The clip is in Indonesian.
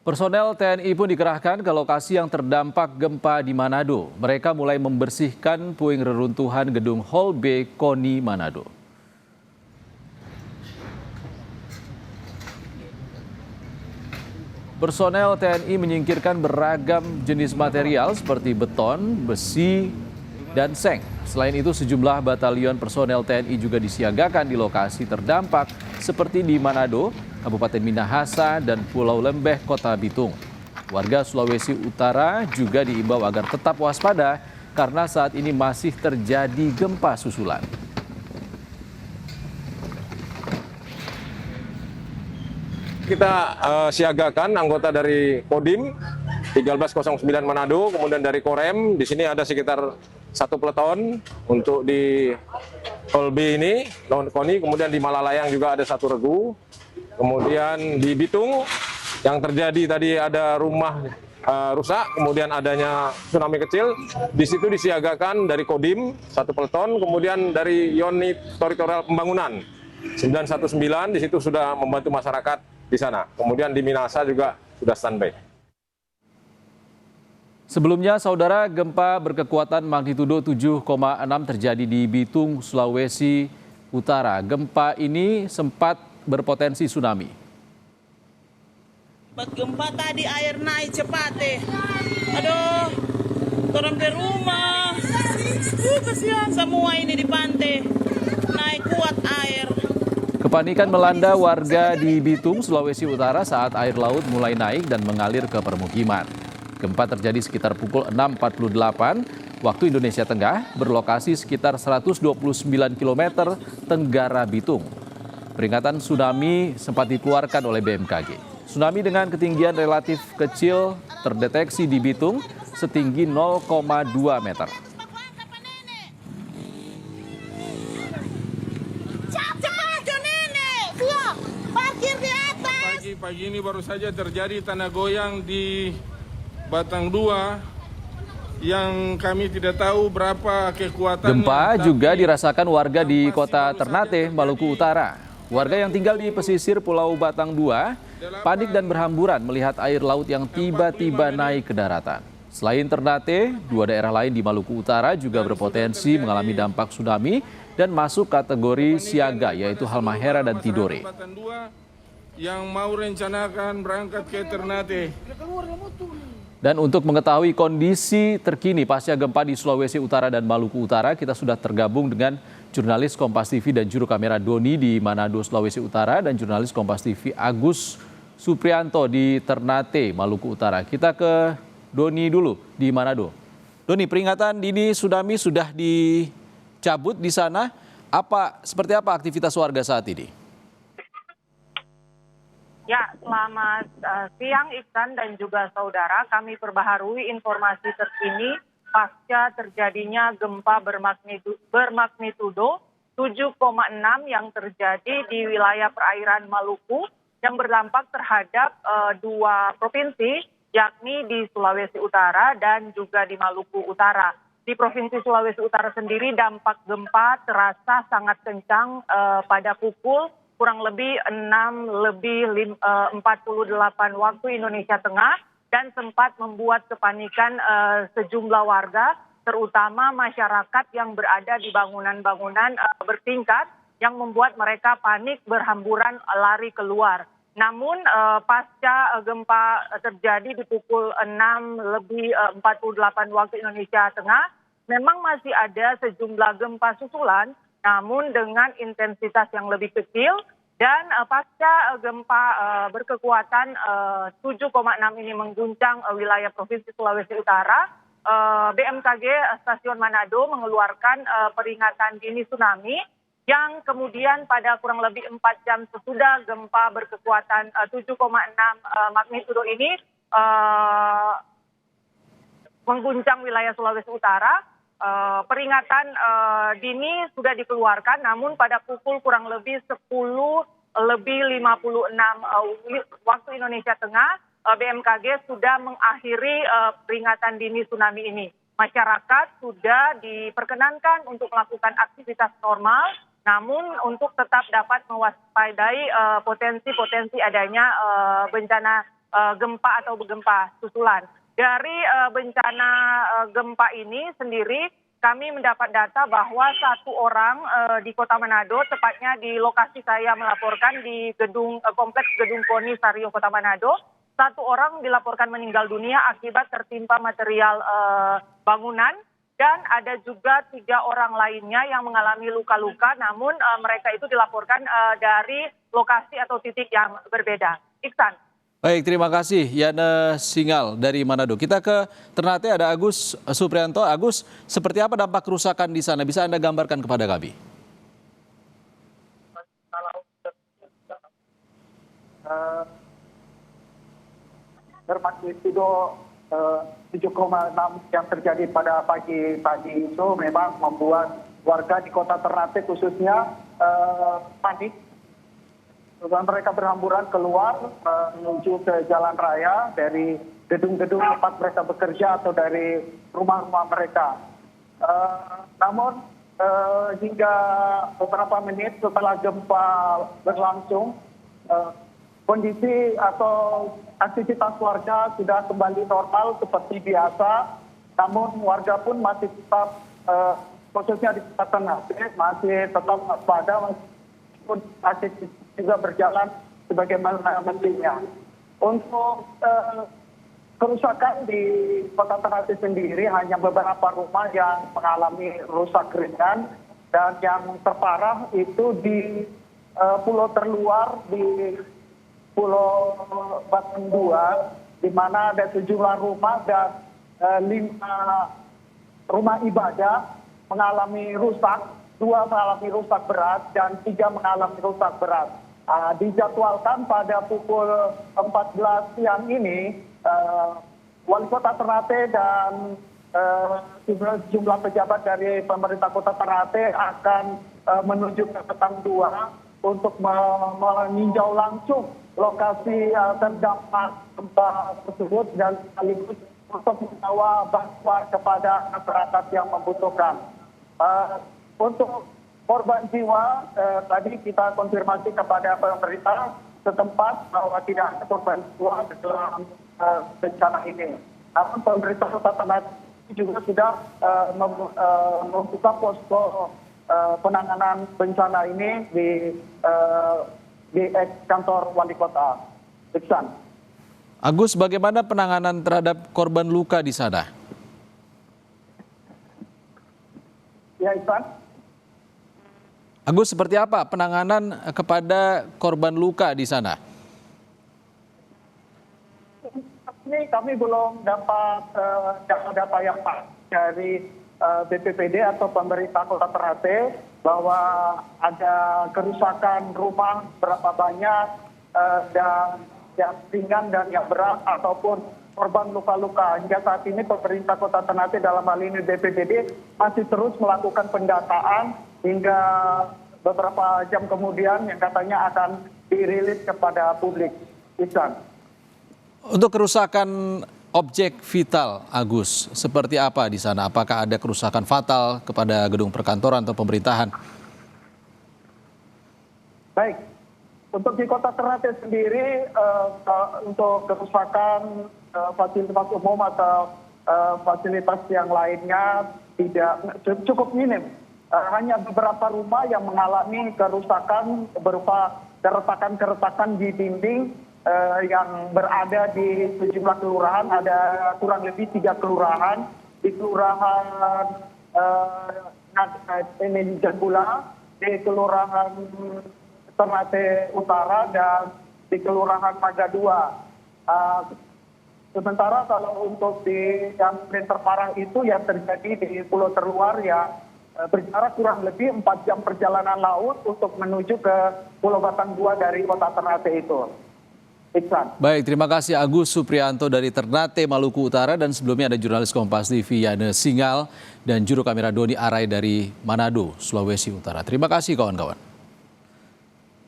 Personel TNI pun dikerahkan ke lokasi yang terdampak gempa di Manado. Mereka mulai membersihkan puing reruntuhan gedung Hall B KONI Manado. Personel TNI menyingkirkan beragam jenis material seperti beton, besi, dan seng. Selain itu, sejumlah batalion personel TNI juga disiagakan di lokasi terdampak seperti di Manado, Kabupaten Minahasa, dan Pulau Lembeh, Kota Bitung. Warga Sulawesi Utara juga diimbau agar tetap waspada karena saat ini masih terjadi gempa susulan. Kita siagakan anggota dari Kodim 1309 Manado, kemudian dari Korem, di sini ada sekitar 1 peleton untuk di Hall B ini, KONI, kemudian di Malalayang juga ada 1 regu, kemudian di Bitung yang terjadi tadi ada rumah rusak, kemudian adanya tsunami kecil, di situ disiagakan dari Kodim 1 peleton, kemudian dari Unit Teritorial Pembangunan 919 di situ sudah membantu masyarakat di sana. Kemudian di Minahasa juga sudah standby. Sebelumnya, saudara, gempa berkekuatan magnitudo 7,6 terjadi di Bitung, Sulawesi Utara. Gempa ini sempat berpotensi tsunami. Gempa tadi air naik cepat Aduh, turun ke rumah. Kasihan semua ini di pantai. Naik kuat air. Kepanikan melanda warga di Bitung, Sulawesi Utara saat air laut mulai naik dan mengalir ke permukiman. Gempa terjadi sekitar pukul 6.48 waktu Indonesia Tengah, berlokasi sekitar 129 km tenggara Bitung. Peringatan tsunami sempat dikeluarkan oleh BMKG. Tsunami dengan ketinggian relatif kecil terdeteksi di Bitung setinggi 0,2 meter. Pagi ini baru saja terjadi tanah goyang di Batang 2 yang kami tidak tahu berapa kekuatannya. Gempa juga dirasakan warga di kota Ternate, Maluku Utara. Warga yang tinggal di pesisir Pulau Batang 2 panik dan berhamburan melihat air laut yang tiba-tiba naik ke daratan. Selain Ternate, 2 daerah lain di Maluku Utara juga berpotensi mengalami dampak tsunami dan masuk kategori siaga, yaitu Halmahera dan Tidore. Yang mau rencanakan berangkat ke Ternate. Dan untuk mengetahui kondisi terkini pasca gempa di Sulawesi Utara dan Maluku Utara, kita sudah tergabung dengan jurnalis Kompas TV dan juru kamera Doni di Manado, Sulawesi Utara, dan jurnalis Kompas TV Agus Suprianto di Ternate, Maluku Utara. Kita ke Doni dulu di Manado. Doni, peringatan dini tsunami sudah dicabut di sana. Seperti apa aktivitas warga saat ini? Ya, selamat siang Iksan dan juga saudara. Kami perbaharui informasi terkini pasca terjadinya gempa bermagnitudo 7,6 yang terjadi di wilayah perairan Maluku yang berdampak terhadap 2 provinsi, yakni di Sulawesi Utara dan juga di Maluku Utara. Di Provinsi Sulawesi Utara sendiri dampak gempa terasa sangat kencang pada pukul kurang lebih 6:48 waktu Indonesia Tengah dan sempat membuat kepanikan sejumlah warga, terutama masyarakat yang berada di bangunan-bangunan bertingkat yang membuat mereka panik berhamburan lari keluar. Namun pasca gempa terjadi di pukul 6:48 waktu Indonesia Tengah, memang masih ada sejumlah gempa susulan, namun dengan intensitas yang lebih kecil. Dan pasca gempa berkekuatan 7,6 ini mengguncang wilayah Provinsi Sulawesi Utara, BMKG Stasiun Manado mengeluarkan peringatan dini tsunami yang kemudian pada kurang lebih 4 jam sesudah gempa berkekuatan 7,6 magnitudo ini mengguncang wilayah Sulawesi Utara. Peringatan dini sudah dikeluarkan, namun pada pukul kurang lebih 10:56 waktu Indonesia Tengah, BMKG sudah mengakhiri peringatan dini tsunami ini. Masyarakat sudah diperkenankan untuk melakukan aktivitas normal, namun untuk tetap dapat mewaspadai potensi-potensi adanya bencana gempa atau gempa susulan. Dari bencana gempa ini sendiri kami mendapat data bahwa 1 orang di Kota Manado, tepatnya di lokasi saya melaporkan di kompleks Gedung KONI Sario Kota Manado, 1 orang dilaporkan meninggal dunia akibat tertimpa material bangunan. Dan ada juga 3 orang lainnya yang mengalami luka-luka, namun mereka itu dilaporkan dari lokasi atau titik yang berbeda. Iksan. Baik, terima kasih Yana Singal dari Manado. Kita ke Ternate, ada Agus Suprianto. Agus, seperti apa dampak kerusakan di sana? Bisa Anda gambarkan kepada kami? Bermagnitudo 7,6 yang terjadi pada pagi tadi itu memang membuat warga di Kota Ternate khususnya panik. Mereka berhamburan keluar menuju ke jalan raya dari gedung-gedung tempat mereka bekerja atau dari rumah-rumah mereka. Namun hingga beberapa menit setelah gempa berlangsung, kondisi atau aktivitas warga sudah kembali normal seperti biasa. Namun warga pun masih tetap, khususnya di Kota Ternate, masih tetap waspada, meskipun aktivitas juga berjalan sebagaimana mestinya. Untuk kerusakan di Kota Ternate sendiri hanya beberapa rumah yang mengalami rusak ringan, dan yang terparah itu di pulau terluar di Pulau Batang 2, di mana ada sejumlah rumah dan 5 rumah ibadah mengalami rusak, 2 mengalami rusak berat dan 3 mengalami rusak berat. Dijadwalkan pada pukul 14 siang ini, Wali Kota Ternate dan sejumlah pejabat dari pemerintah Kota Ternate akan menuju ke Batang 2 untuk meninjau langsung lokasi terdampak gempa tersebut dan sekaligus untuk membawa bantuan kepada masyarakat yang membutuhkan. Untuk korban jiwa, tadi kita konfirmasi kepada pemerintah setempat bahwa tidak ada korban jiwa dalam bencana ini. Namun pemerintah Kota Ternate juga sudah membuka posko penanganan bencana ini di kantor Wali Kota. Iksan. Agus, bagaimana penanganan terhadap korban luka di sana? Ya, Iksan. Agus, seperti apa penanganan kepada korban luka di sana? Ini kami belum dapat data yang pasti dari BPPD atau pemerintah Kota Ternate bahwa ada kerusakan rumah berapa banyak dan yang ringan dan yang berat ataupun korban luka-luka. Hingga saat ini pemerintah Kota Ternate dalam hal ini BPBD masih terus melakukan pendataan hingga beberapa jam kemudian yang katanya akan dirilis kepada publik. Ihsan. Untuk kerusakan objek vital, Agus, seperti apa di sana? Apakah ada kerusakan fatal kepada gedung perkantoran atau pemerintahan? Baik, untuk di Kota Ternate sendiri, untuk kerusakan fasilitas umum atau fasilitas yang lainnya tidak cukup minim. Hanya beberapa rumah yang mengalami kerusakan berupa keretakan-keretakan di dinding yang berada di sejumlah kelurahan, ada kurang lebih 3 kelurahan di kelurahan ini Jagula, di kelurahan Ternate Utara dan di kelurahan Maga 2. Sementara kalau untuk di yang terparah itu yang terjadi di Pulau Terluar yang berjarak kurang lebih 4 jam perjalanan laut untuk menuju ke Pulau Batang 2 dari Kota Ternate itu. Iksan. Baik, terima kasih Agus Suprianto dari Ternate, Maluku Utara, dan sebelumnya ada jurnalis Kompas TV Yana Singal dan juru kamera Doni Arai dari Manado, Sulawesi Utara. Terima kasih kawan-kawan.